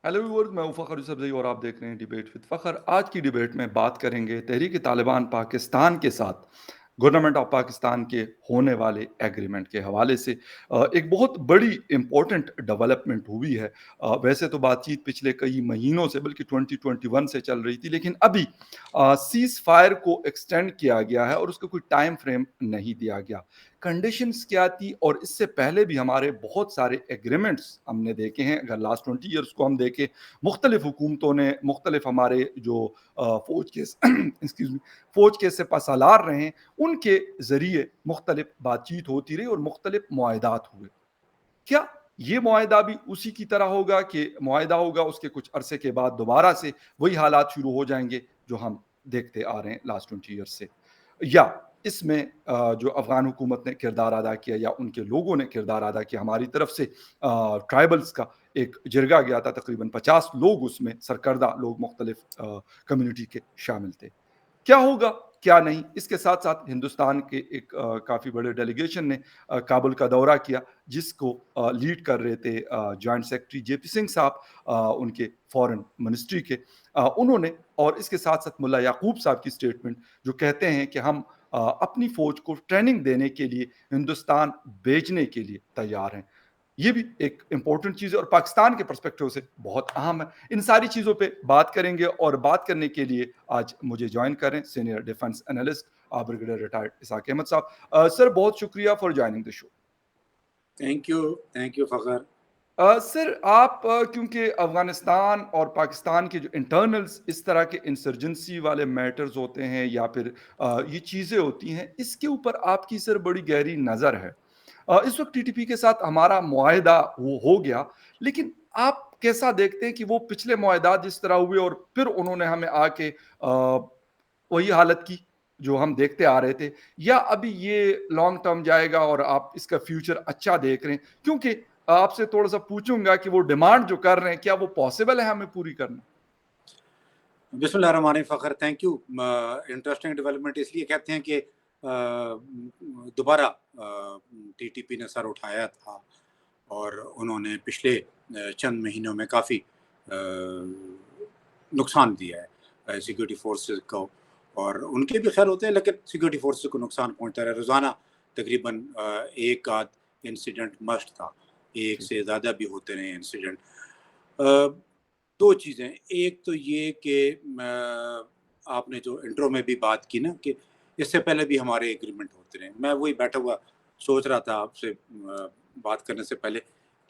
Hello viewers, मैं हूं फ़खर यूसुफज़ई और आप देख रहे हैं डिबेट विद फ़खर। आज की डिबेट में बात करेंगे तहरीक-ए-तालिबान पाकिस्तान के साथ गवर्नमेंट ऑफ पाकिस्तान के होने वाले एग्रीमेंट के हवाले से। एक बहुत बड़ी इम्पोर्टेंट डेवलपमेंट हुई है। वैसे तो बातचीत पिछले कई महीनों से बल्कि 2021 से चल रही थी, लेकिन अभी सीज़ फायर को एक्सटेंड किया गया है और उसका कोई टाइम फ्रेम नहीं दिया गया। कंडीशंस क्या थी और इससे पहले भी हमारे बहुत सारे एग्रीमेंट्स हमने देखे हैं। अगर लास्ट 20 ईयर्स को हम देखें, मुख्तलिफ हुकूमतों ने मुख्तलिफ हमारे जो फौज के एक्सक्यूज मी फौज के सिपहसालार रहे हैं, उनके ज़रिए मुख्तलिफ बातचीत होती रही और मुख्तलिफ मुआहदात हुए। क्या ये मुआहदा भी उसी की तरह होगा कि मुआहदा होगा, उसके कुछ अरसे के बाद दोबारा से वही हालात शुरू हो जाएँगे जो हम देखते आ रहे हैं लास्ट 20 ईयर्स से? या इसमें जो अफ़गान हुकूमत ने किरदार अदा किया या उनके लोगों ने किरदार अदा किया हमारी तरफ से, ट्राइबल्स का एक जिरगा गया था, तकरीबन 50 लोग उसमें सरकर्दा लोग मुख्तलिफ कम्युनिटी के शामिल थे। क्या होगा, क्या नहीं? इसके साथ-साथ हिंदुस्तान के एक काफ़ी बड़े डेलीगेशन ने काबुल का दौरा किया, जिसको लीड कर रहे थे जॉइंट सेक्रेटरी जेपी सिंह साहब, उनके फॉरेन मिनिस्ट्री के। उन्होंने और इसके साथ-साथ मुल्ला याकूब साहब की स्टेटमेंट जो कहते हैं कि हम अपनी फ़ौज को ट्रेनिंग देने के लिए हिंदुस्तान भेजने के लिए तैयार हैं। ये भी एक इम्पोर्टेंट चीज़ है और पाकिस्तान के पर्सपेक्टिव से बहुत अहम है। इन सारी चीज़ों पे बात करेंगे और बात करने के लिए आज मुझे जॉइन कर रहे हैं senior defence analyst brigadier retired Ishaq Ahmed साहब। सर, बहुत शुक्रिया for joining the show. Thank you Fakhar. Sir, आप क्योंकि अफ़गानिस्तान और पाकिस्तान के जो इंटरनल्स इस तरह के इंसर्जेंसी वाले मैटर्स होते हैं या फिर ये चीज़ें होती हैं, इसके ऊपर आपकी सर बड़ी गहरी नज़र है। इस वक़्त टीटीपी के साथ हमारा मुआहदा वो हो गया, लेकिन आप कैसा देखते हैं कि वो पिछले मुआहदात जिस तरह हुए और फिर उन्होंने हमें आके वही हालत की जो हम देखते आ रहे थे, या अभी ये लॉन्ग टर्म जाएगा और आप इसका फ्यूचर अच्छा देख रहे हैं? क्योंकि आपसे थोड़ा-सा पूछूँगा कि वो डिमांड जो कर रहे हैं, क्या वो पॉसिबल है हमें पूरी करना? बिस्मिल्लाहिर्रहमानिर्रहीम Fakhar, thank you. Interesting development इसलिए कहते हैं कि दोबारा टीटीपी ने सर उठाया था और उन्होंने पिछले चंद महीनों में काफ़ी नुकसान दिया है सिक्योरिटी फोर्सेस को। और उनके भी खैर होते हैं, लेकिन सिक्योरिटी फोर्सेस को नुकसान पहुंचता रहा। रोज़ाना तकरीबन एक आध इंसिडेंट मस्ट था, एक जी। से ज़्यादा भी होते रहे इंसिडेंट। अ, दो चीज़ें, एक तो ये कि आपने जो इंट्रो में भी बात की ना कि इससे पहले भी हमारे एग्रीमेंट होते रहे। मैं वही बैठा हुआ सोच रहा था आपसे बात करने से पहले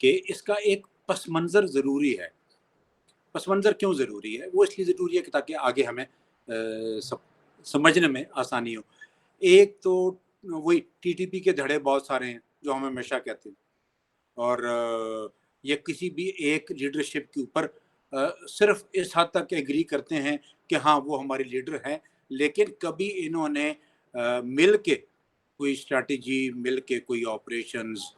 कि इसका एक पस मंज़र ज़रूरी है। पस मंज़र क्यों ज़रूरी है? वो इसलिए ज़रूरी है कि ताकि आगे हमें सब समझने में आसानी हो। एक तो वही टीटीपी के धड़े बहुत सारे हैं, जो हम हमेशा कहते हैं। और ये किसी भी एक लीडरशिप के ऊपर सिर्फ इस हद तक एग्री करते हैं कि हाँ, वो हमारी लीडर हैं, लेकिन कभी इन्होंने मिल के कोई स्ट्रैटेजी, मिल के कोई ऑपरेशंस,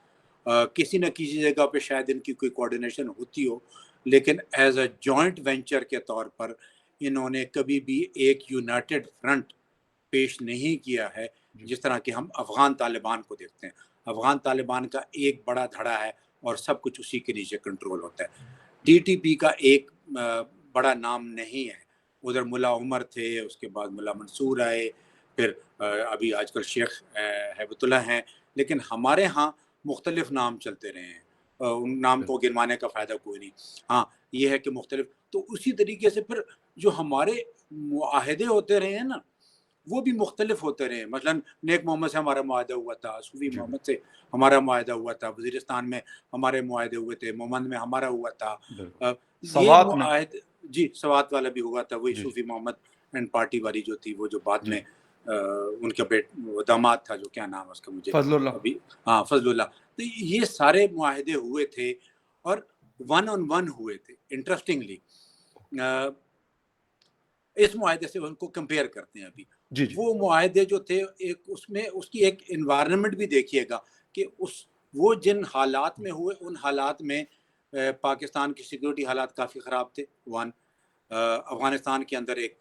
किसी न किसी जगह पे शायद इनकी कोई कोऑर्डिनेशन होती हो, लेकिन एज अ जॉइंट वेंचर के तौर पर इन्होंने कभी भी एक यूनाइटेड फ्रंट पेश नहीं किया है, जी। जिस तरह के हम अफ़गान तालिबान को देखते हैं। अफ़गान तालिबान का एक बड़ा धड़ा है और सब कुछ उसी के नीचे कंट्रोल होता है। टीटीपी का एक बड़ा नाम नहीं है। उधर मुल्ला उमर थे, उसके बाद मुल्ला मंसूर आए, फिर अभी आजकल शेख हैबतुल्लाह हैं, लेकिन हमारे यहाँ मुख्तलिफ नाम चलते रहे हैं। उन नाम को गिनवाने का फ़ायदा कोई नहीं। हाँ, ये है कि मुख्तलिफ, तो उसी तरीके से फिर जो हमारे मुआहदे होते रहे हैं ना, वो भी मुख्तलिफ होते रहे। मसलन नेक मोहम्मद से हमारा मुआहदा हुआ था, सूफ़ी जी, मोहम्मद से हमारा मुआहदा हुआ था, वज़ीरिस्तान में हमारे मुआहदे हुए थे, मोमन में हमारा हुआ था। बिल्कुल। ये सवात में। मुआहद जी, सवात वाला भी हुआ था, वही जी, जी, सूफ़ी मोहम्मद एंड पार्टी वाली जो थी, वो जो बाद में जी। उनका वो दामाद था, जो क्या नाम है उसका मुझे फज़लुल्लाह। अभी, हाँ, फ़ज़लुल्लाह। तो ये सारे मुआहदे हुए थे और वन ऑन वन हुए थे। इंटरेस्टिंगली अ इस मुआहदे से उनको कंपेयर करते हैं अभी। जी, जी। वो मुआहदे जो थे, एक उसमें उसकी एक एनवायरनमेंट भी देखिएगा कि उस वो जिन हालात में हुए, उन हालात में पाकिस्तान की सिक्योरिटी हालात काफ़ी ख़राब थे। वन, अफ़गानिस्तान के अंदर एक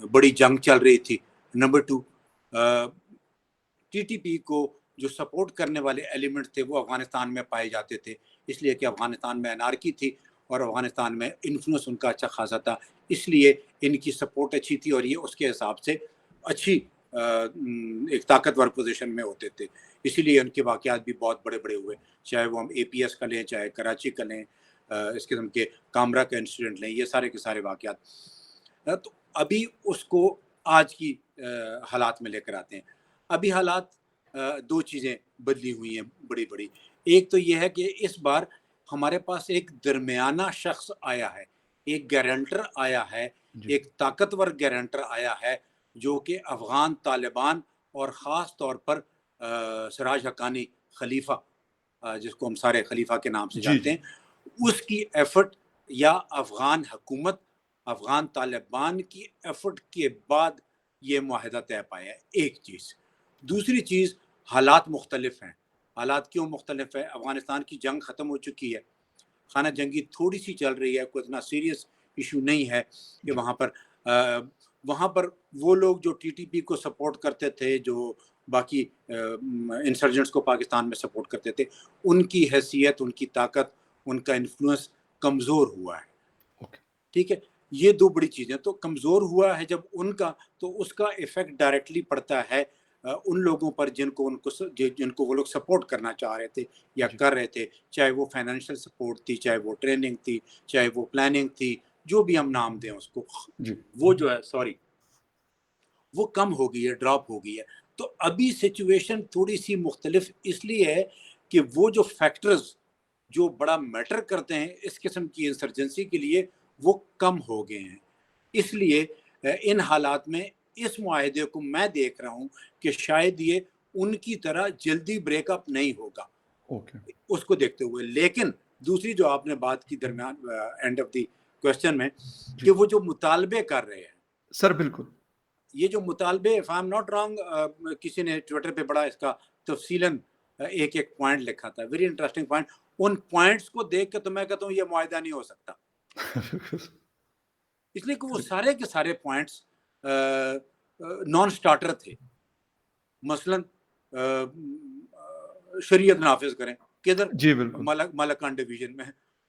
बड़ी जंग चल रही थी। नंबर 2, अ, टीटीपी को जो सपोर्ट करने वाले एलिमेंट थे वो अफ़गानिस्तान में पाए जाते थे, इसलिए कि अफ़गानिस्तान में अनार्की थी और अफ़गानिस्तान में इन्फ्लुएंस उनका अच्छा खासा था, इसलिए इनकी सपोर्ट अच्छी थी और ये उसके हिसाब से अच्छी एक ताकतवर पोजीशन में होते थे। इसीलिए उनके वाक़यात भी बहुत बड़े-बड़े हुए, चाहे वो हम एपीएस का लें, चाहे कराची का लें, इस किस्म के कामरा का इंसिडेंट लें, ये सारे के सारे वाक़यात। तो अभी उसको आज की हालात में लेकर आते हैं। अभी हालात 2 चीज़ें बदली हुई हैं बड़ी-बड़ी। एक तो ये है कि इस बार हमारे पास एक दरमियाना शख्स आया है, एक गारंटर आया है, जी। एक ताकतवर गारंटर आया है, जो कि अफ़गान तालिबान और ख़ास तौर पर सिराज हक्कानी खलीफा, जिसको हम सारे खलीफा के नाम से जी, जानते जी। हैं, उसकी एफर्ट या अफ़गान हुकूमत, अफ़गान तालिबान की एफर्ट के बाद ये मुआहिदा तय पाया है, एक चीज़। दूसरी चीज़, हालात मुख्तलिफ हैं। हालात क्यों मुख्तलिफ है? अफ़गानिस्तान की जंग ख़त्म हो चुकी है, खाना जंगी थोड़ी सी चल रही है, कोई इतना सीरियस इशू नहीं है कि जी। वहाँ पर वो लोग जो टीटीपी को सपोर्ट करते थे, जो बाकी इंसर्जेंट्स को पाकिस्तान में सपोर्ट करते थे, उनकी हैसियत, उनकी ताकत, उनका इन्फ्लुएंस कमज़ोर हुआ है। ओके। ठीक है? ये 2 बड़ी चीज़ें, तो कमज़ोर हुआ है जब उनका, तो उसका इफ़ेक्ट डायरेक्टली पड़ता है उन लोगों पर जिनको वो लोग सपोर्ट करना चाह रहे थे या जी। कर रहे थे, चाहे वो फाइनेंशियल सपोर्ट थी, चाहे वो ट्रेनिंग थी, चाहे वो प्लानिंग थी, जो भी हम नाम दें उसको, जी। वो जो है, सॉरी, वो कम हो गई है, ड्रॉप हो गई है। तो अभी सिचुएशन थोड़ी-सी मुख्तलिफ इसलिए है कि वो जो फैक्टर्स जो बड़ा मैटर करते हैं इस किस्म की इंसर्जेंसी के लिए, वो कम हो गए हैं। इसलिए इन हालात में इस मुआहिदे को मैं देख रहा हूँ कि शायद ये उनकी तरह जल्दी ब्रेकअप नहीं होगा, ओके। उसको देखते हुए। लेकिन दूसरी जो आपने बात की दरमियान एंड ऑफ द क्वेश्चन में, कि जी। वो जो मुतालबे कर रहे हैं, सर बिल्कुल। ये जो मुतालबे, if I am not wrong, किसी ने ट्विटर पे बड़ा इसका तफसीलन एक-एक पॉइंट लिखा था, वेरी इंटरेस्टिंग पॉइंट। उन पॉइंट्स को देख के तो मैं कहता हूँ ये मुआहिदा नहीं हो सकता। इसलिए कि वो करेक्ट। सारे के सारे पॉइंट्स नॉन स्टार्टर थे। मसलन शरीयत नाफिज करें, किधर? जी, बिल्कुल। मालाकान डिवीजन में,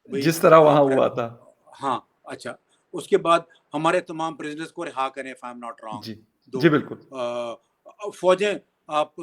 भाई जिस तरह वहाँ वहाँ पर। हुआ था। हाँ, अच्छा। उसके बाद हमारे तमाम प्रिजनर्स को रिहा करें, if I am not wrong. जी। दो जी, बिल्कुल। फौजें आप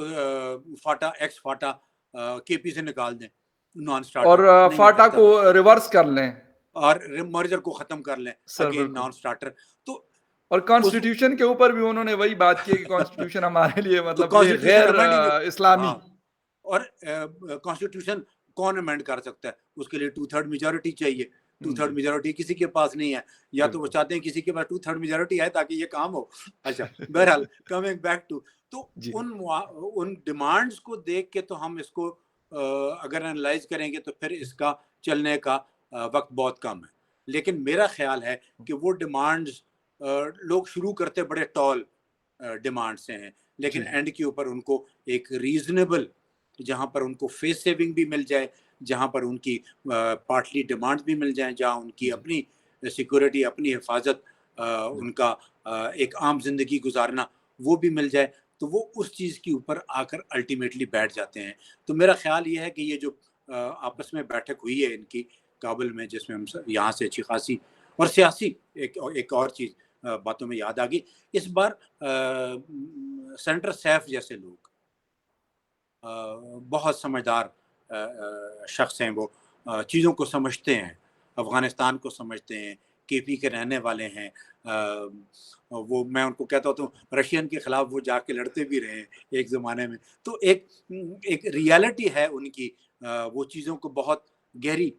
फाटा, एक्स फाटा केपी से निकाल दें, नॉन स्टार्टर और नहीं हो फाटा सकता। को रिवर्स कर लें। और मर्जर को खत्म कर लें, सर अगेन बिल्कुल। Non starter. तो और उस कॉन्स्टिट्यूशन के ऊपर भी उन्होंने वही बात की है कि कॉन्स्टिट्यूशन हमारे लिए तो मतलब ये कॉन्स्टिट्यूशन गैर अमेंड ही नहीं। इस्लामी। हाँ, और कॉन्स्टिट्यूशन कौन अमेंड कर सकता है? उसके लिए 2/3 मेजॉरिटी चाहिए। जी, 2/3 मेजॉरिटी किसी के पास नहीं है, या तो वो बिल्कुल। चाहते हैं किसी के पास 2/3 मेजॉरिटी आए ताकि ये काम हो। अच्छा, बहरहाल, कमिंग बैक टू, तो जी, उन डिमांड्स को देख के तो हम इसको अगर एनालाइज़ करेंगे तो फिर इसका चलने का वक़्त बहुत कम है। लेकिन मेरा ख़्याल है कि वो डिमांड्स लोग शुरू करते बड़े टॉल डिमांड से हैं, लेकिन जी, एंड के ऊपर उनको एक रीज़नेबल, जहाँ पर उनको फेस सेविंग भी मिल जाए, जहाँ पर उनकी पार्टली डिमांड्स भी मिल जाएँ, जहाँ उनकी जी, अपनी सिक्योरिटी, अपनी हिफाज़त, जी। उनका एक आम ज़िंदगी गुज़ारना, वो भी मिल जाए, तो वो उस चीज़ के ऊपर आकर अल्टीमेटली बैठ जाते हैं। तो मेरा ख़्याल ये है कि ये जो आपस में बैठक हुई है इनकी काबुल में, जिसमें हम यहाँ से अच्छी खासी और सियासी एक और चीज़ बातों में याद आ गई, इस बार सेनेटर सैफ जैसे लोग, बहुत समझदार शख्स हैं वो, चीज़ों को समझते हैं, अफ़गानिस्तान को समझते हैं, केपी के रहने वाले हैं। वो, मैं उनको कहता होता हूँ, रशियन के ख़िलाफ़ वो जाके लड़ते भी रहे हैं एक ज़माने में। तो एक रियलिटी है उनकी, वो चीज़ों को बहुत गहरी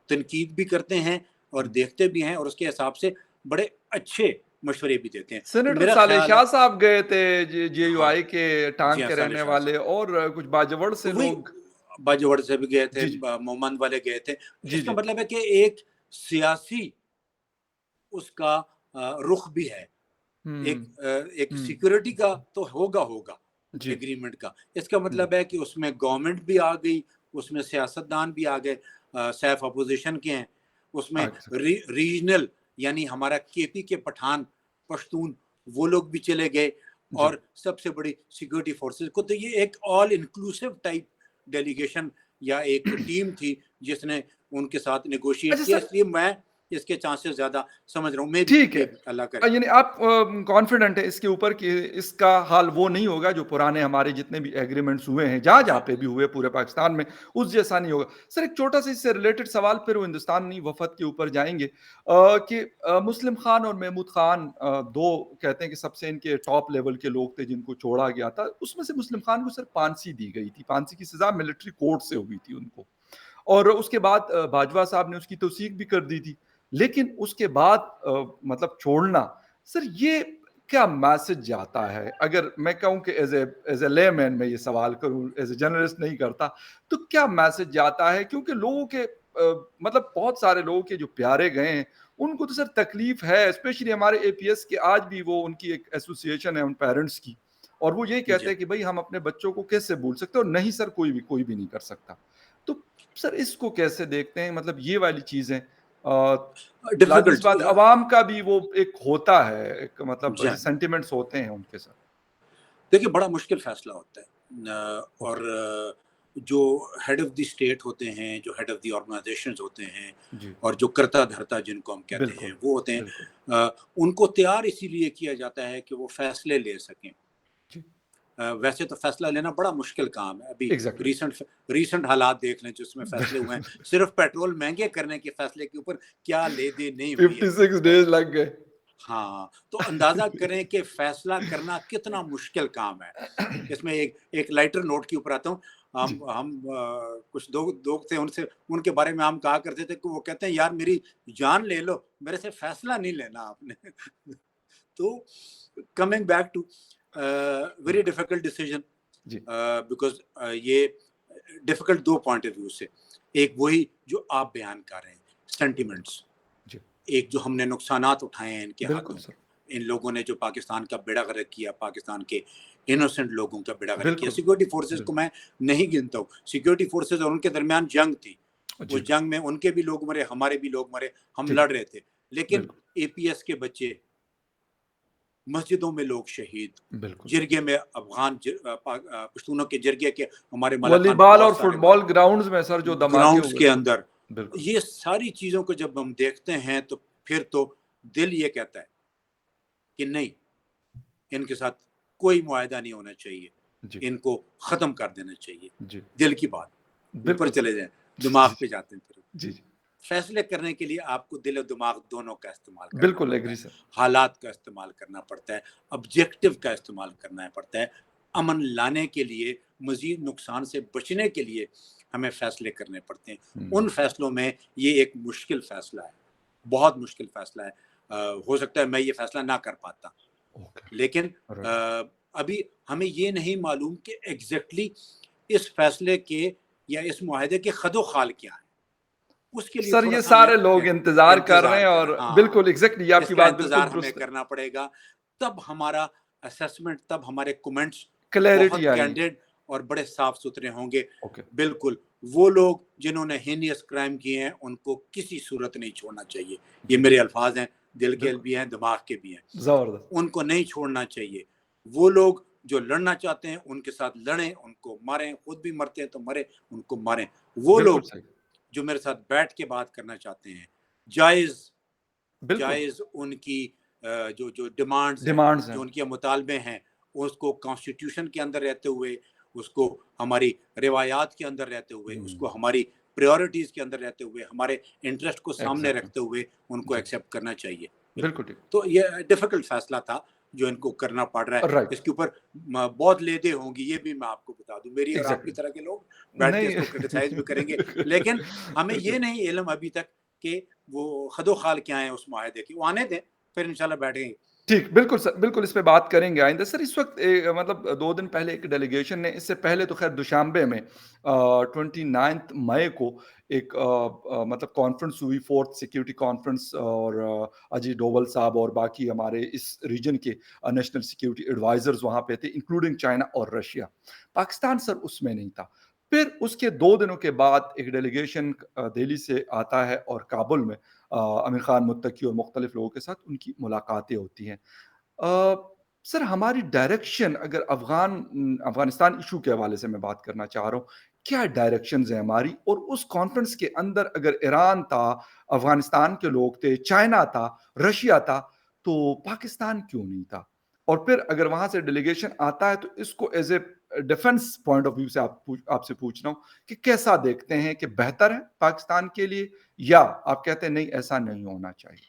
तनकीद भी करते हैं और देखते भी हैं, और उसके हिसाब से बड़े अच्छे मशवरे भी देते हैं। तो सेनेटर मेरा सालेह ख़्याल शाह है। साहब गए थे, हाँ, जेयूआई के जी टांग हाँ, के सालेह रहने शाह वाले साहब। और कुछ बाजवड़ तो से वही लोग। बाजवाड़ से भी गए थे, जी, जी। मोमंद वाले गए थे। जी, इसका जी। मतलब है कि एक सियासी उसका रुख भी है। हुँ, एक हुँ। सिक्योरिटी का तो होगा जी, एग्रीमेंट का। इसका जी। मतलब है कि उसमें गवर्नमेंट भी आ गई, उसमें सियासतदान भी आ गए, सैफ अपोज़िशन के हैं, उसमें अच्छा। रीजनल, यानी हमारा केपी के पठान, पश्तून, वो लोग भी चले गए, जी, और सबसे बड़ी सिक्योरिटी फोर्सेस को, तो ये एक ऑल इंक्लूसिव टाइप डेलीगेशन या एक टीम थी जिसने उनके साथ नेगोशिएट अच्छा किया, सर, इसलिए मैं इसके चांसेस ज़्यादा समझ रहा हूँ। ठीक है। मे बी अल्लाह करे। यानी आप कॉन्फिडेंट हैं इसके ऊपर कि इसका हाल वो नहीं होगा जो पुराने हमारे जितने भी एग्रीमेंट्स हुए हैं, जहाँ-जहाँ जी, पे भी हुए पूरे पाकिस्तान में, उस जैसा नहीं होगा। सर एक छोटा-सा इससे रिलेटेड सवाल फिर वो हिंदुस्तानी वफ़द के ऊपर जाएँगे कि मुस्लिम खान और महमूद खान 2 कहते हैं कि सबसे इनके टॉप लेवल के लोग थे जिनको छोड़ा गया था। उसमें से मुस्लिम खान को सर फांसी दी गई थी। फांसी की सज़ा मिलिट्री कोर्ट से हुई थी उनको। और उसके बाद बाजवा साहब ने उसकी तौसीक भी कर दी थी। लेकिन उसके बाद मतलब छोड़ना, सर ये क्या मैसेज जाता है? अगर मैं कहूँ कि एज़ ए लेमैन मैं ये सवाल करूँ, एज़ ए जर्नलिस्ट नहीं करता, तो क्या मैसेज जाता है? क्योंकि लोगों के मतलब बहुत सारे लोगों के जो प्यारे गए हैं, उनको तो सर तकलीफ़ है, स्पेशली हमारे एपीएस के आज भी वो उनकी एक एसोसिएशन है उन पेरेंट्स की और वो यही कहते जी। हैं कि भई हम अपने बच्चों को कैसे भूल सकते हैं और नहीं सर कोई भी नहीं कर सकता। तो सर इसको कैसे देखते हैं? मतलब ये वाली चीज़ें लाज़िज़ डिफ़िकल्ट बात अवाम का भी वो एक होता है, एक मतलब जी। ऐसे सेंटिमेंट्स होते हैं उनके साथ। देखिए, बड़ा मुश्किल फ़ैसला होता है। ओके, और जो हेड ऑफ़ द स्टेट होते हैं, जो हेड ऑफ़ द ऑर्गनाइज़ेशंस होते हैं जी, और जो कर्ता-धर्ता जिनको हम कहते हैं, बिल्कुल, वो होते हैं। बिल्कुल। उनको तैयार इसीलिए किया जाता है कि वो फ़ैसले ले सकें। जी, वैसे तो फ़ैसला लेना बड़ा मुश्किल काम है। अभी एग्ज़ैक्टली रीसेंट हालात देख लें जिसमें फ़ैसले हुए हैं। बिल्कुल सिर्फ़ पेट्रोल महँगे करने के फ़ैसले के ऊपर क्या ले-दे नहीं हुई है। 56 डेज़ लग गए। हाँ, तो अंदाज़ा करें कि फ़ैसला करना कितना मुश्किल काम है। इसमें एक एक लाइटर नोट के ऊपर आता हूँ। जी, हम कुछ दोस्त थे, उनसे उनके बारे में हम कहा करते थे कि वो कहते हैं, यार मेरी जान ले लो, मेरे से फ़ैसला नहीं लेना आपने। तो कमिंग बैक टू वेरी बिल्कुल। डिफिकल्ट डिसीजन, जी, बिकॉज़ ये डिफिकल्ट 2 पॉइंट ऑफ व्यू से। एक वही जो आप बयान कर रहे हैं, बिल्कुल। सेंटिमेंट्स। जी, एक जो हमने नुकसानात उठाए हैं इनके बिल्कुल हाथों, सर। इन लोगों ने जो पाकिस्तान का बेड़ा गर्क किया, पाकिस्तान के इनोसेंट लोगों का बेड़ा गर्क किया। बिल्कुल, सिक्योरिटी फोर्सेस को बिल्कुल। मैं नहीं गिनता हूँ। सिक्योरिटी फोर्सेस और उनके दरमियान जंग थी। उस जी, जंग में उनके भी लोग मरे, हमारे भी लोग मरे, हम ठीक, लड़ रहे थे। लेकिन बिल्कुल, एपीएस के बच्चे, मस्जिदों में लोग शहीद, बिल्कुल। जिरगे में पश्तूनों के जिरगे के हमारे मलकान वॉलीबॉल और बहुत सारे फुटबॉल मारे। ग्राउंड्स में सर जो धमाके ग्राउंड्स हुए के थे। अंदर बिल्कुल। ये सारी चीज़ों को जब हम देखते हैं तो फिर तो दिल ये कहता है कि नहीं, इनके साथ कोई मुआहदा नहीं होना चाहिए, जी, इनको ख़त्म कर देना चाहिए। जी। दिल की बात, ऊपर बिल्कुल सर। चले जाएँ, जी, दिमाग जी, पे जाते हैं फिर। जी, जी। फैसले करने के लिए आपको दिल और दिमाग दोनों का इस्तेमाल करना बिल्कुल पड़ता एग्री है, सर। हालात का इस्तेमाल करना पड़ता है, ऑब्जेक्टिव का इस्तेमाल करना पड़ता है। अमन लाने के लिए, मज़ीद नुकसान से बचने के लिए हमें फ़ैसले करने पड़ते हैं। हुँ, उन फ़ैसलों में ये एक मुश्किल फ़ैसला है, बहुत मुश्किल फ़ैसला है। हो सकता है मैं ये फ़ैसला ना कर पाता। ओके, लेकिन राइट। अभी हमें ये नहीं मालूम कि एग्ज़ैक्टली इस फ़ैसले के या इस मुआहदे के खदो-खाल क्या हैं? उसके लिए सर ये थोड़ा-सा हमें सारे लोग इंतज़ार कर रहे इंतज़ार हैं करना, और हाँ, बिल्कुल एग्ज़ैक्टली ये आपकी इसका बात बिल्कुल इंतज़ार हमें दुरुस्त है। करना पड़ेगा। तब हमारा असेसमेंट, तब हमारे कमेंट्स क्लैरिटी बहुत आएगी। कैंडिड और बड़े साफ-सुथरे होंगे। ओके, बिल्कुल, वो लोग जिन्होंने हीनियस क्राइम किए हैं, उनको किसी सूरत नहीं छोड़ना चाहिए। ये जी, मेरे अल्फ़ाज़ हैं, दिल के बिल्कुल, भी हैं, दिमाग के भी हैं। ज़बरदस्त। उनको नहीं छोड़ना चाहिए। वो लोग जो लड़ना चाहते हैं, उनके साथ लड़ें, उनको मारें, खुद भी मरते हैं तो मरें, उनको मारें। वो बिल्कुल लोग सही। जो मेरे साथ बैठ के बात करना चाहते हैं, जायज़ बिल्कुल, जायज़ उनकी जो जो डिमांड्स हैं, डिमांड्स जो हैं। उनके मुतालबे हैं, उसको कॉन्स्टिट्यूशन के अंदर रहते हुए, उसको हमारी रिवायात के अंदर रहते हुए, उसको हुँ, हमारी प्रायोरिटीज़ के अंदर रहते हुए, हमारे इंटरेस्ट को सामने एग्ज़ैक्टली। रखते हुए उनको जी, एक्सेप्ट करना चाहिए। बिल्कुल बिल्कुल। ठीक। तो ये डिफ़िकल्ट फ़ैसला था जो इनको करना पड़ रहा है। राइट, इसके ऊपर बहुत लेदे होंगी, ये भी मैं आपको बता दूँ। मेरी और आपकी एग्ज़ैक्टली। तरह के लोग बैठ के नहीं इसको क्रिटिसाइज़ भी करेंगे, लेकिन हमें ये बिल्कुल। नहीं इल्म अभी तक कि वो खदो-खाल क्या है उस मुआहदे की। वो आने दें, फिर इंशाल्लाह बैठेंगे। ठीक, बिल्कुल सर, बिल्कुल इस पे बात करेंगे आइंदा। सर इस वक़्त मतलब 2 दिन पहले एक डेलीगेशन ने इससे पहले तो ख़ैर दुशांबे में 29th मई को एक मतलब कॉन्फ्रेंस हुई 4th सिक्योरिटी कॉन्फ्रेंस और अजीत डोवल साहब और बाकी हमारे इस रीजन के नेशनल सिक्योरिटी एडवाइज़र्स वहाँ पे थे इंक्लूडिंग चाइना और रशिया। पाकिस्तान सर उसमें नहीं था। फिर उसके 2 दिनों के बाद एक डेलीगेशन दिल्ली से आता है और काबुल में आमिर खान मुत्तकी और मुख्तलिफ लोगों के साथ उनकी मुलाकातें होती हैं। सर हमारी डायरेक्शन अगर अफ़गानिस्तान इश्यू के हवाले से मैं बात करना चाह रहा हूँ, क्या डायरेक्शंस हैं हमारी, और उस कॉन्फ्रेंस के अंदर अगर ईरान था, अफ़गानिस्तान के लोग थे, चाइना था, रशिया था, तो पाकिस्तान क्यों नहीं था? और फिर अगर वहाँ से डेलीगेशन आता है तो इसको as a defence point of view से आपसे पूछ रहा हूँ कि कैसा देखते हैं, कि बेहतर है पाकिस्तान के लिए, या आप कहते हैं नहीं ऐसा नहीं होना चाहिए?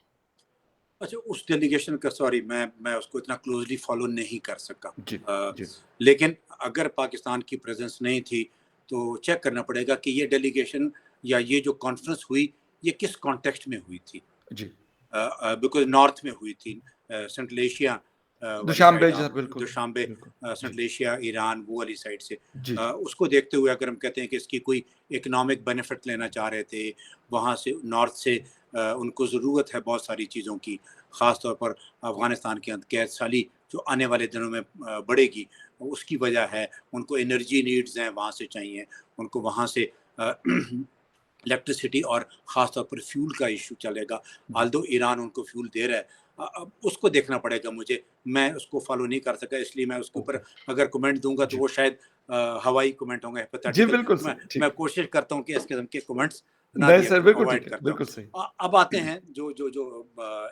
अच्छा, उस डेलीगेशन का सॉरी मैं उसको इतना क्लोज़ली फ़ॉलो नहीं कर सका। जी, जी। लेकिन अगर पाकिस्तान की प्रेज़ेंस नहीं थी, तो चेक करना पड़ेगा कि ये डेलीगेशन या ये जो कॉन्फ्रेंस हुई, ये किस कॉन्टेक्स्ट में हुई थी। जी। बिकॉज़ नॉर्थ में हुई थी, सेंट्रल एशिया वाली दुशान्बे साइड, जी, आप सर, बिल्कुल, दुशान्बे, बिल्कुल। जी, सेंट्रल एशिया, ईरान, वो वाली साइड से। जी, जी, उसको देखते हुए अगर हम कहते हैं कि इसकी कोई इकोनॉमिक बेनिफिट लेना चाह रहे थे, वहाँ से नॉर्थ से उनको ज़रूरत है बहुत सारी चीज़ों की, ख़ास तौर पर अफ़गानिस्तान के कैद साली जो आने वाले दिनों में बढ़ेगी, उसकी वजह है, उनको एनर्जी नीड्स हैं, वहाँ से चाहिए, उनको वहाँ से इलेक्ट्रिसिटी और ख़ास तौर पर फ्यूल का इशू चलेगा। जी। ऑल्दो ईरान उनको फ्यूल दे रहा है। अब उसको देखना पड़ेगा मुझे, मैं उसको फ़ॉलो नहीं कर सका, इसलिए मैं उसके ऊपर ओके। अगर कमेंट दूँगा तो जी। वो शायद हवाई कमेंट होंगे, जी, हाइपोथेटिकल। बिल्कुल मैं सही, ठीक मैं है। कोशिश करता हूँ कि इस किस्म के कमेंट्स ना नहीं दिया सर, करूँ, बिल्कुल अवॉइड ठीक है, करता हूँ। बिल्कुल सही। अब आते हैं जो जो जो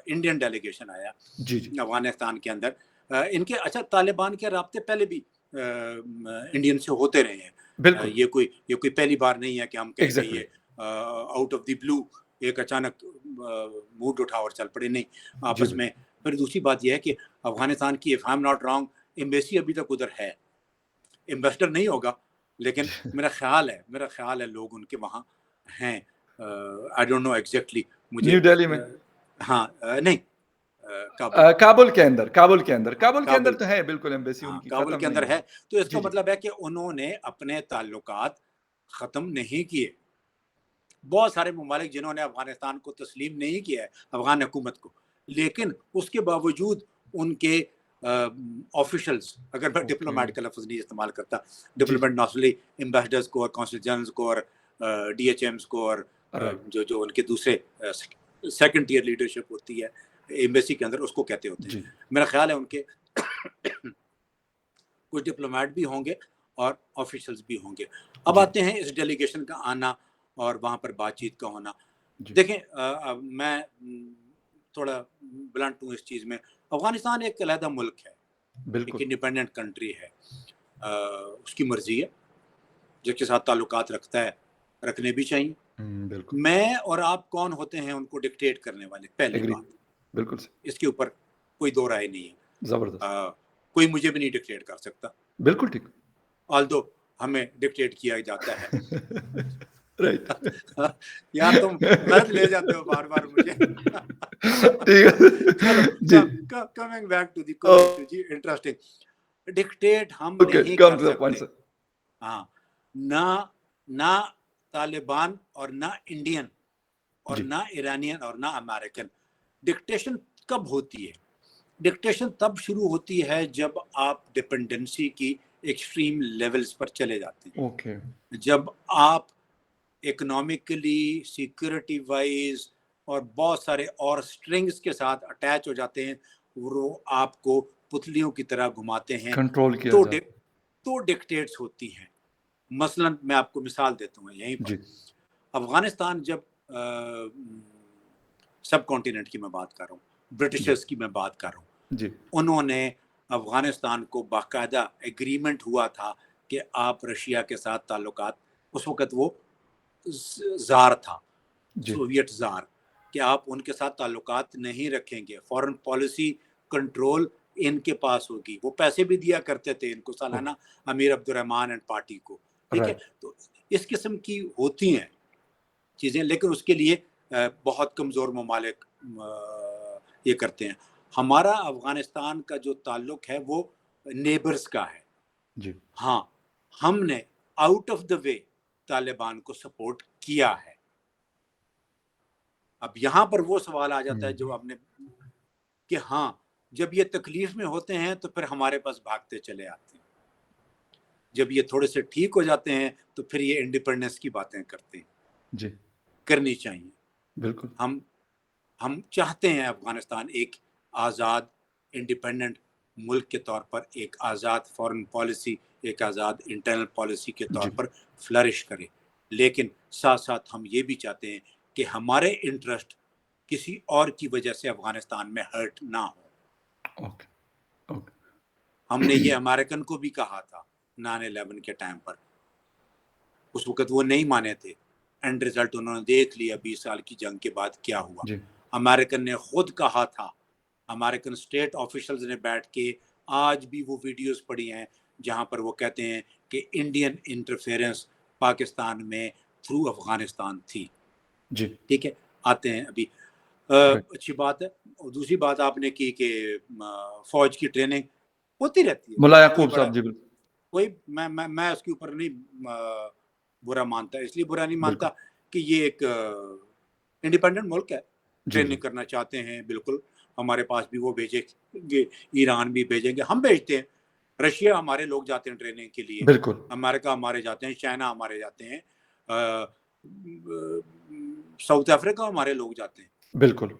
इंडियन डेलीगेशन आया जी, जी। अफ़गानिस्तान के अंदर। इनके अच्छा तालिबान के राब्ते पहले भी इंडियन से होते रहे हैं। बिल्कुल, ये कोई पहली बार नहीं है कि हम कहें कि एग्ज़ैक्टली। ये आउट ऑफ द ब्लू एक अचानक मूड उठा और चल पड़े, नहीं, जी, आपस में। बिल्कुल। फिर दूसरी बात ये है कि अफ़गानिस्तान की, if I am not wrong, embassy अभी तक उधर है। एम्बेसडर नहीं होगा, लेकिन जी। मेरा ख़्याल है लोग उनके वहाँ हैं। आई डोंट नो एग्ज़ैक्टली मुझे न्यू दिल्ली में? हाँ, नहीं, काबुल। काबुल के अंदर काबुल, तो है बिल्कुल, एम्बेसी हाँ, उनकी काबुल ख़त्म के नहीं अंदर है। हुई। तो जी, इसका जी। मतलब है कि उन्होंने अपने ताल्लुकात ख़त्म नहीं किए। बहुत सारे ममालिक जिन्होंने अफ़गानिस्तान को तस्लीम नहीं किया है, अफ़गान हुकूमत को, लेकिन उसके बावजूद उनके ऑफ़िशियल्स, अगर मैं ओके। डिप्लोमैट का लफ़्ज़ नहीं इस्तेमाल करता, जी, जी। डिप्लोमेट नॉर्मली एम्बेसडर्स को और कॉन्सल जनरल्स को और डीएचएम्स को और राइट। जो जो उनके दूसरे सेकंड टियर लीडरशिप होती है एम्बेसी के अंदर, उसको कहते होते हैं। जी, मेरा ख़्याल है उनके कुछ डिप्लोमेट भी होंगे और ऑफिशियल्स भी होंगे। अब जी, आते हैं इस डेलीगेशन का आना और वहाँ पर बातचीत का होना। जी। देखें, मैं थोड़ा ब्लंट हूँ इस चीज़ में। अफ़गानिस्तान एक अलहदा मुल्क है, एक बिल्कुल। इंडिपेंडेंट कंट्री है। उसकी मर्ज़ी है, जिसके साथ ताल्लुकात रखता है, रखने भी चाहिए। बिल्कुल। मैं और आप कौन होते हैं उनको डिक्टेट करने वाले, पहली एग्री, बात। बिल्कुल सही। इसके ऊपर कोई दो राय नहीं है। ज़बरदस्त। कोई मुझे भी नहीं डिक्टेट कर सकता, बिल्कुल ठीक। ऑल्दो हमें डिक्टेट किया जाता है। राइट। यार तुम गलत ले जाते हो बार बार मुझे। ठीक चलो, है। जी। Coming back to the oh question जी, इंटरेस्टिंग। डिक्टेट हम ओके, नहीं कम कर टू द पॉइंट सकते। सर। हाँ, ना ना तालिबान और ना इंडियन और जी, ना ईरानियन और ना अमेरिकन। डिक्टेशन कब होती है? डिक्टेशन तब शुरू होती है जब आप डिपेंडेंसी की एक्सट्रीम लेवल्स पर चले जाते ओके। हैं, जब आप इकोनॉमिकली, सिक्योरिटी वाइज और बहुत सारे और स्ट्रिंग्स के साथ अटैच हो जाते हैं, वो आपको पुतलियों की तरह घुमाते हैं, कंट्रोल किया तो जाता। तो डिक्टेट्स होती हैं। मसलन मैं आपको मिसाल देता हूँ यहीं पर। जी, अफगानिस्तान जब सब कॉन्टिनेंट की मैं बात कर रहा हूँ, जी, ब्रिटिशर्स की मैं बात कर रहा हूँ, जी। उन्होंने अफ़गानिस्तान को बाकायदा एग्रीमेंट हुआ था कि आप रशिया के साथ ताल्लुकात, उस वक़्त वो ज़ार था, जी, सोवियत ज़ार, कि आप उनके साथ ताल्लुकात नहीं रखेंगे, फ़ॉरेन पॉलिसी कंट्रोल इनके पास होगी। वो पैसे भी दिया करते थे इनको ओके, सालाना, अमीर अब्दुर्रहमान एंड पार्टी को, ठीक है? राइट। तो इस किस्म की होती हैं चीज़ें, लेकिन उसके लिए बहुत कमज़ोर ममालिक ये करते हैं। हमारा अफ़गानिस्तान का जो ताल्लुक है वो नेबर्स का है। जी, हाँ, हमने out of the way Taliban को सपोर्ट किया है। अब यहाँ पर वो सवाल आ जाता है हुँ, जो आपने, कि हाँ, जब ये तकलीफ़ में होते हैं तो फिर हमारे पास भागते चले आते हैं। जब ये थोड़े से ठीक हो जाते हैं तो फिर ये इंडिपेंडेंस की बातें करते हैं, जी, करनी चाहिए। बिल्कुल। हम हम चाहते हैं अफ़गानिस्तान एक आज़ाद, इंडिपेंडेंट मुल्क के तौर पर एक आज़ाद फॉरेन पॉलिसी, एक आज़ाद इंटरनल पॉलिसी के तौर जी, पर फ्लरिश करे। लेकिन साथ-साथ हम ये भी चाहते हैं कि हमारे इंटरेस्ट किसी और की वजह से अफ़गानिस्तान में हर्ट ना हो। Okay, okay. हमने ये अमेरिकन को भी कहा था 9/11 के टाइम पर। उस वक़्त वो नहीं माने थे। एंड रिज़ल्ट उन्होंने देख लिया 20 साल की जंग के बाद क्या हुआ। जी, अमेरिकन ने खुद कहा था, अमेरिकन स्टेट ऑफिशियल्स ने बैठ के आज भी वो वीडियोज़ पड़ी हैं, जहाँ पर वो कहते हैं कि इंडियन इंटरफेरेंस पाकिस्तान में थ्रू अफ़गानिस्तान थी। जी, ठीक है? आते हैं अभी राइट। अच्छी बात है। और दूसरी बात आपने की कि फ़ौज की ट्रेनिंग होती रहती है, मुल्ला उसमें कोई याकूब बड़ा साहब, जी, बिल्कुल, कोई मैं उसके ऊपर नहीं बुरा मानता, इसलिए बुरा नहीं मानता बिल्कुल। कि ये एक इंडिपेंडेंट मुल्क है, जी, ट्रेनिंग जी, करना चाहते हैं बिल्कुल, हमारे पास भी वो भेजेंगे, ईरान भी भेजेंगे, हम भेजते हैं, रशिया हमारे लोग जाते हैं ट्रेनिंग के लिए, बिल्कुल, अमेरिका हमारे जाते हैं, चाइना हमारे जाते हैं, साउथ अफ्रीका हमारे लोग जाते हैं। बिल्कुल,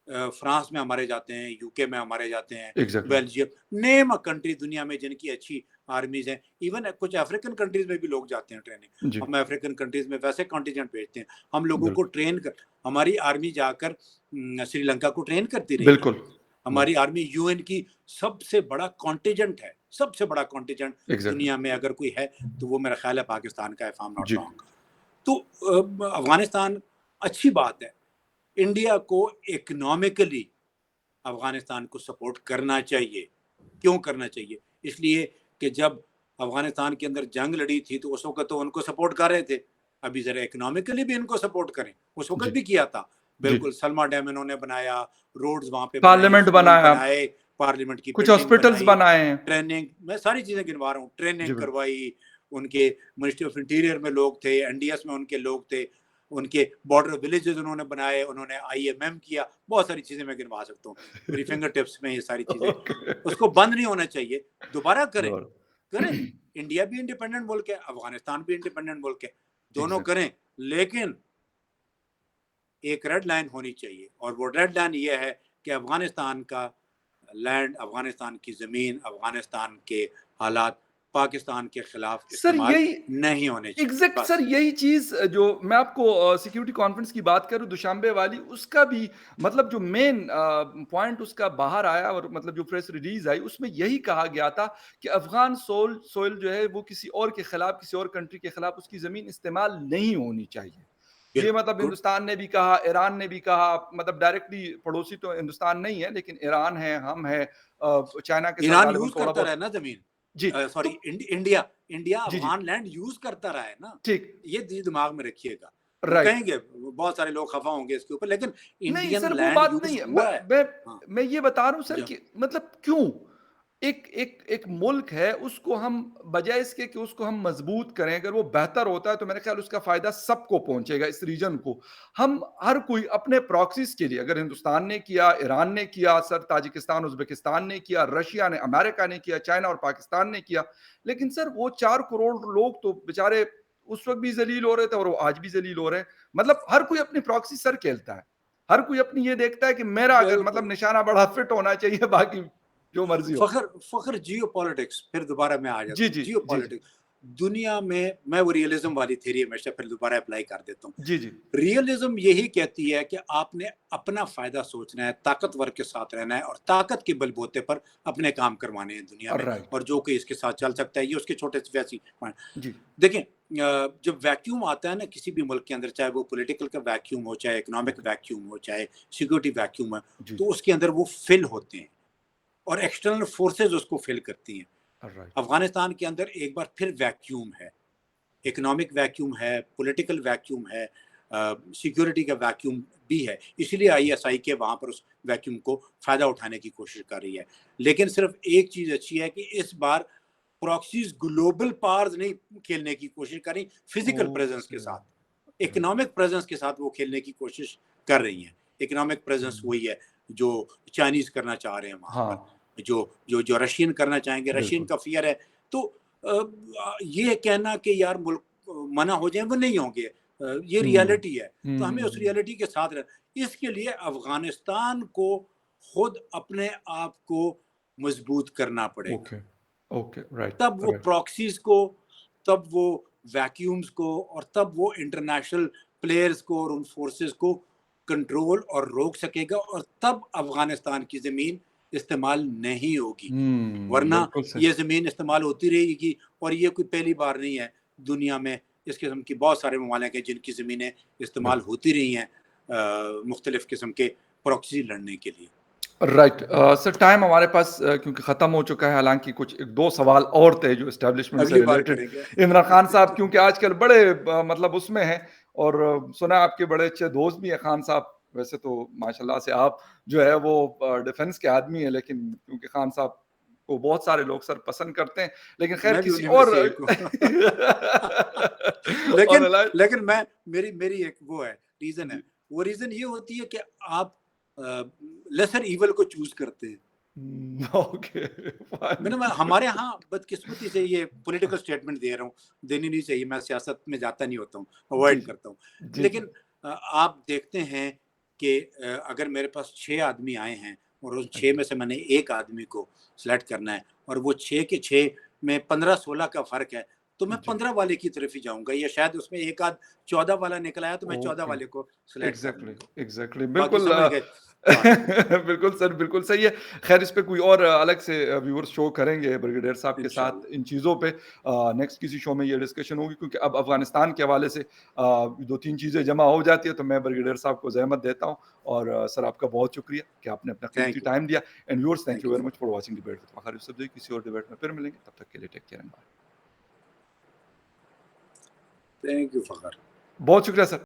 फ्रांस में हमारे जाते हैं, यूके में हमारे जाते हैं, exactly. Belgium, name a country दुनिया में जिनकी अच्छी आर्मीज़ हैं। इवन कुछ अफ्रीकन कंट्रीज़ में भी लोग जाते हैं ट्रेनिंग। जी, हम अफ्रीकन कंट्रीज़ में वैसे कॉन्टिजेंट भेजते हैं। हम लोगों को बिल्कुल, ट्रेन कर हमारी आर्मी जाकर श्रीलंका को ट्रेन करती रहेगी। बिल्कुल, हमारी आर्मी यूएन की सबसे बड़ा कॉन्टिजेंट है, सबसे बड़ा कॉन्टिजेंट एग्ज़ैक्टली। दुनिया में अगर कोई है, तो वो मेरा ख़्याल है पाकिस्तान का है, इफ आई एम नॉट जी, रॉन्ग। तो अफ़गानिस्तान अच्छी बात है। इंडिया को इकोनॉमिकली अफ़गानिस्तान को सपोर्ट करना चाहिए। क्यों करना चाहिए? इसलिए कि जब अफ़गानिस्तान के अंदर जंग लड़ी थी तो उस वक़्त तो उनको सपोर्ट कर रहे थे। अभी ज़रा इकोनॉमिकली भी इनको सपोर्ट करें। उस वक़्त जी, भी किया था। जी। बिल्कुल सलमा डैम इन्होंने बनाया, रोड्स वहाँ पे बनाई, पार्लियामेंट स्कूल बनाया, बनाए, पार्लियामेंट की कुछ बिल्डिंग हॉस्पिटल्स बनाई, बनाए हैं। ट्रेनिंग मैं सारी चीज़ें गिनवा रहा हूँ। जी, ट्रेनिंग बिल्कुल। करवाई, उनके मिनिस्ट्री ऑफ इंटीरियर में लोग थे, एनडीएस में उनके लोग थे। उनके बॉर्डर विलेजेस उन्होंने बनाए, उन्होंने आईएमएम किया, बहुत सारी चीज़ें मैं गिनवा सकता हूँ। मेरी फिंगर टिप्स में ये सारी चीज़ें, ओके। उसको बंद नहीं होना चाहिए, दोबारा करें, और करें। इंडिया भी इंडिपेंडेंट मुल्क है, अफ़गानिस्तान भी इंडिपेंडेंट मुल्क है, दोनों एग्ज़ैक्ट करें, लेकिन एक रेड लाइन होनी चाहिए और वो रेड लाइन ये है कि अफ़गानिस्तान का लैंड, अफ़गानिस्तान की ज़मीन, अफ़गानिस्तान के हालात पाकिस्तान के खिलाफ सर इस्तेमाल यही नहीं होने चाहिए, एग्ज़ैक्ट सर बस। यही चीज़ जो मैं आपको सिक्योरिटी कॉन्फ्रेंस की बात करूँ दुशांबे वाली, उसका भी मतलब जो मेन पॉइंट उसका बाहर आया और मतलब जो प्रेस रिलीज़ आई, उसमें यही कहा गया था कि अफ़गान सोइल जो है वो किसी और के खिलाफ, किसी और कंट्री के खिलाफ उसकी ज़मीन इस्तेमाल नहीं होनी चाहिए। ये मतलब बिल्कुल, हिंदुस्तान ने भी कहा, ईरान ने भी कहा, मतलब डायरेक्टली पड़ोसी तो हिंदुस्तान नहीं है, लेकिन ईरान है, हम हैं, चाइना के साथ ईरान गालिबन यूज़ थोड़ा करता रहा बहुत। है ना ज़मीन। जी, सॉरी, तो इंडिया इंडिया जी, जी, अफ़गान लैंड यूज़ करता रहा है ना, ठीक, ये चीज़ दिमाग में रखिएगा। वो राइट। कहेंगे, बहुत सारे लोग खफ़ा होंगे इसके ऊपर, लेकिन नहीं इंडियन सर, वो लैंड बात यूज़ नहीं है। हुआ है। हाँ, मैं ये बता रहा हूँ सर जो कि मतलब क्यों? एक एक एक मुल्क है, उसको हम बजाए इसके कि उसको हम मज़बूत करें, अगर वो बेहतर होता है, तो मेरे ख़्याल उसका फ़ायदा सबको पहुँचेगा, इस रीजन को। हम हर कोई अपने प्रॉक्सीज़ के लिए अगर हिंदुस्तान ने किया, ईरान ने किया, सर ताजिकिस्तान, उज़्बेकिस्तान ने किया, रशिया ने, अमेरिका ने किया, चाइना और पाकिस्तान ने किया। लेकिन सर वो 4 करोड़ लोग तो बेचारे उस वक़्त भी ज़लील हो रहे थे और वो आज भी ज़लील हो रहे हैं। मतलब हर कोई अपनी प्रॉक्सी सर खेलता है। हर कोई अपनी ये देखता है कि मेरा अगर मतलब बिल्कुल। निशाना बड़ा फिट होना चाहिए, बाकी जो मर्ज़ी हो। फ़ख्र जियोपॉलिटिक्स, फिर दोबारा मैं आ जी, जाता हूँ, जी, जी, जी। जियोपॉलिटिक्स। दुनिया में मैं वो रियलिज़्म वाली थ्योरी हमेशा फिर दोबारा अप्लाई कर देता हूँ। जी, जी। रियलिज़्म यही कहती है कि आपने अपना फ़ायदा सोचना है, ताकतवर के साथ रहना है और ताकत के बलबूते पर अपने काम करवाने हैं दुनिया में, राइट। और जो कोई इसके साथ चल सकता है, ये उसके छोटे से वैसी पॉइंट। जी, देखें, जब वैक्यूम आता है ना किसी भी मुल्क के अंदर, चाहे वो पॉलिटिकल का वैक्यूम हो, चाहे इकोनॉमिक ओके। वैक्यूम हो, चाहे सिक्योरिटी वैक्यूम है, जी, तो उसके अंदर वो फ़िल होते हैं और एक्सटर्नल फोर्सेस उसको फ़िल करती हैं। राइट। अफ़गानिस्तान के अंदर एक बार फिर वैक्यूम है, इकोनॉमिक वैक्यूम है, पॉलिटिकल वैक्यूम है, सिक्योरिटी का वैक्यूम भी है। इसीलिए आईएसआई के वहाँ पर उस वैक्यूम को फ़ायदा उठाने की कोशिश कर रही है। लेकिन सिर्फ़ एक चीज़ अच्छी है कि इस बार प्रॉक्सीज़ ग्लोबल पावर्स नहीं खेलने की कोशिश कर रही, फिज़िकल प्रेज़ेंस के ओके, साथ, राइट। इकोनॉमिक प्रेज़ेंस के साथ वो खेलने की कोशिश कर रही हैं। इकोनॉमिक प्रेज़ेंस हुँ, वही है जो चाइनीज़ करना चाह रहे हैं वहाँ हाँ, पर, जो रशियन करना चाहेंगे, रशियन बिल्कुल। का फ़ियर है। तो ये कहना कि यार मुल्क मना हो जाए, वो नहीं होंगे। ये हुँ, रियलिटी है, तो हमें उस हुँ, रियलिटी के साथ रह इसके लिए अफ़गानिस्तान को खुद अपने आप को मजबूत करना पड़ेगा। ओके, ओके, राइट, तब वो राइट। प्रॉक्सीज़ को, तब वो वैक्यूम्स को और तब वो इंटरनेशनल प्लेयर्स को और उन फोर्सेस को कंट्रोल और रोक सकेगा और तब अफ़गानिस्तान की ज़मीन इस्तेमाल नहीं होगी। वरना बिल्कुल सही। ये ज़मीन इस्तेमाल होती रहेगी और ये कोई पहली बार नहीं है, दुनिया में इस किस्म की बहुत सारे ममालिक हैं जिनकी ज़मीनें इस्तेमाल बिल्कुल। होती रही हैं मुख्तलिफ़ किस्म के प्रॉक्सी लड़ने के लिए। राइट, सर टाइम हमारे पास क्योंकि ख़त्म हो चुका है, हालाँकि कुछ 1-2 सवाल और थे जो एस्टेब्लिशमेंट से अगली बार रिलेटेड। करेंगे। इमरान खान साहब क्योंकि आजकल बड़े मतलब उसमें हैं और सुना है आपके बड़े अच्छे दोस्त भी हैं खान साहब। वैसे तो माशाल्लाह से आप जो है वो डिफेंस के आदमी हैं, लेकिन क्योंकि खान साहब को बहुत सारे लोग सर पसंद करते हैं। लेकिन ख़ैर मैं भी किसी उन्हीं में और से एक हूँ। ऑन लेकिन अ लाइट। लेकिन मैं मेरी मेरी एक वो है, रीज़न है। जी। वो रीज़न ये होती है कि आप लेसर इविल को चूज़ करते हैं। Okay, fine. मैं हमारे यहाँ बदकिस्मती से ये पॉलिटिकल स्टेटमेंट दे रहा हूँ, देनी नहीं चाहिए, मैं सियासत में जाता नहीं होता हूँ, जी, अवॉइड जी। करता हूँ। जी, जी। लेकिन आप देखते हैं कि अगर मेरे पास 6 आदमी आए हैं और उन 6 जी। में से मैंने 1 आदमी को सेलेक्ट करना है और वो 6 के 6 में 15-16 का फ़र्क है, तो मैं जी। 15 वाले की तरफ ही जाऊँगा या शायद उसमें एक आध 14 वाला निकल आया तो मैं 14 ओके। वाले को सेलेक्ट कर एग्ज़ैक्टली, लूँगा। एग्ज़ैक्टली। बाकी बिल्कुल समझ गए बात को। बिल्कुल सर, बिल्कुल सही है। ख़ैर इस पे कोई और अलग से व्यूअर्स शो करेंगे ब्रिगेडियर साहब के साथ इंशाअल्लाह। इन चीज़ों पे। नेक्स्ट किसी शो में ये डिस्कशन होगी क्योंकि अब अफ़गानिस्तान के हवाले से 2-3 चीज़ें जमा हो जाती है, तो मैं ब्रिगेडियर साहब को ज़हमत देता हूँ और सर आपका बहुत शुक्रिया कि आपने अपना कीमती थैंक यू, टाइम दिया। And viewers thank thank you you, very much for watching debate with Fakhar Yousafzai. किसी और डिबेट में फिर मिलेंगे, तब तक के लिए take care and bye. Thank you Fakhar. बहुत शुक्रिया सर।